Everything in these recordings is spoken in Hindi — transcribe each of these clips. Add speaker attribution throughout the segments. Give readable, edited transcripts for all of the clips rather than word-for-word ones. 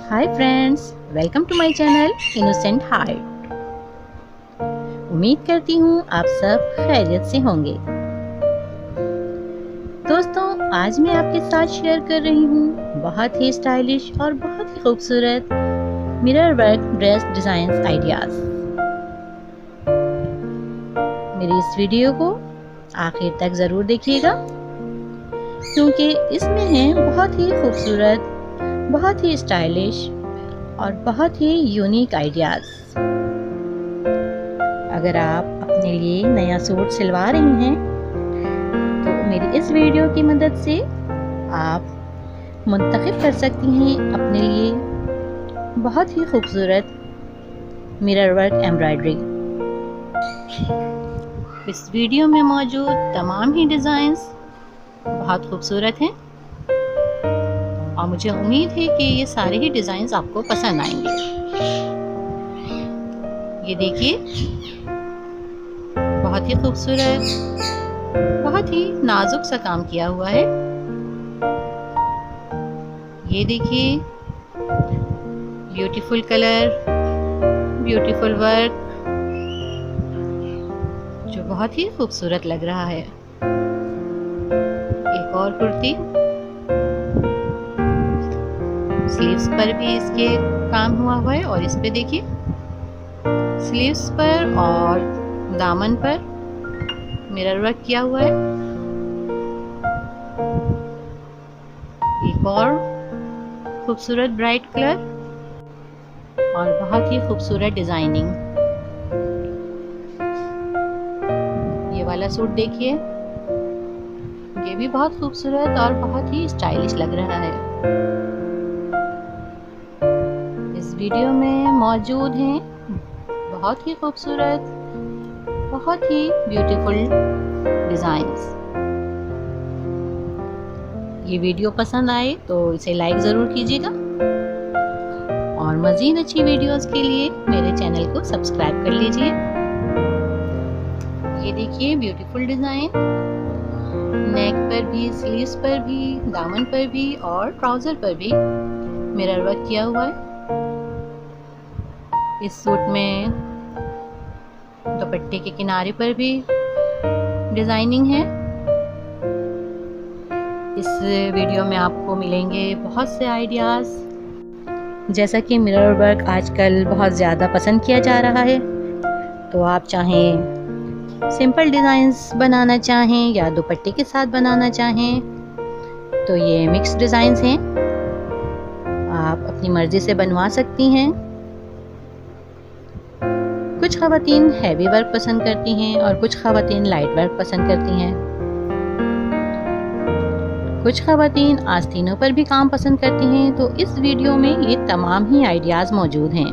Speaker 1: Hi friends, welcome to my channel innocent heart. उम्मीद करती हूँ आप सब खैरियत से होंगे। दोस्तों, आज मैं आपके साथ शेयर कर रही हूँ बहुत ही स्टाइलिश और बहुत ही खूबसूरत mirror work dress design ideas. मेरी इस वीडियो को आखिर तक ज़रूर देखिएगा, क्योंकि इसमें हैं बहुत ही खूबसूरत, बहुत ही स्टाइलिश और बहुत ही यूनिक आइडियाज़। अगर आप अपने लिए नया सूट सिलवा रही हैं तो मेरी इस वीडियो की मदद से आप मुंतखब कर सकती हैं अपने लिए बहुत ही खूबसूरत मिरर वर्क एम्ब्रॉयडरी। इस वीडियो में मौजूद तमाम ही डिज़ाइंस बहुत खूबसूरत हैं और मुझे उम्मीद है कि ये सारे ही डिज़ाइंस आपको पसंद आएंगे। ये देखिए, बहुत ही खूबसूरत, बहुत ही नाजुक सा काम किया हुआ है। ये देखिए, ब्यूटीफुल कलर, ब्यूटीफुल वर्क, जो बहुत ही खूबसूरत लग रहा है। एक और कुर्ती, स्लीव्स पर भी इसके काम हुआ है और इस पे देखिए, स्लीव्स पर और दामन पर मिरर वर्क किया हुआ है। एक और खूबसूरत ब्राइट कलर और बहुत ही खूबसूरत डिजाइनिंग। ये वाला सूट देखिए, ये भी बहुत खूबसूरत और बहुत ही स्टाइलिश लग रहा है। इस वीडियो में मौजूद हैं बहुत ही खूबसूरत, बहुत ही ब्यूटीफुल डिज़ाइंस। ये वीडियो पसंद आए तो इसे लाइक ज़रूर कीजिएगा और मज़ीद अच्छी वीडियोस के लिए मेरे चैनल को सब्सक्राइब कर लीजिए। ये देखिए, ब्यूटीफुल डिज़ाइन, नेक पर भी, स्लीव्स पर भी, दामन पर भी और ट्राउज़र पर भी मिरर वर्क किया हुआ है। इस सूट में दुपट्टे के किनारे पर भी डिजाइनिंग है। इस वीडियो में आपको मिलेंगे बहुत से आइडियाज़। जैसा कि मिरर वर्क आजकल बहुत ज़्यादा पसंद किया जा रहा है, तो आप चाहें सिंपल डिज़ाइंस बनाना चाहें या दुपट्टे के साथ बनाना चाहें तो ये मिक्स डिज़ाइंस हैं, आप अपनी मर्ज़ी से बनवा सकती हैं। कुछ ख़वातीन हैवी वर्क पसंद करती हैं और कुछ ख़वातीन लाइट वर्क पसंद करती हैं। कुछ ख़वातीन आस्तीनों पर भी काम पसंद करती हैं, तो इस वीडियो में ये तमाम ही आइडियाज़ मौजूद हैं।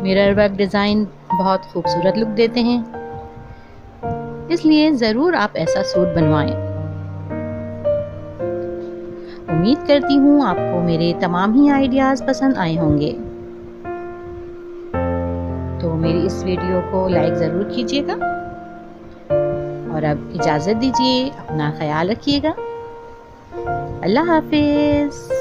Speaker 1: मिरर वर्क डिज़ाइन बहुत खूबसूरत लुक देते हैं, इसलिए ज़रूर आप ऐसा सूट बनवाएं। उम्मीद करती हूँ आपको मेरे तमाम ही आइडियाज़ पसंद आए होंगे। तो मेरी इस वीडियो को लाइक ज़रूर कीजिएगा और अब इजाज़त दीजिए। अपना ख्याल रखिएगा। अल्लाह हाफिज़।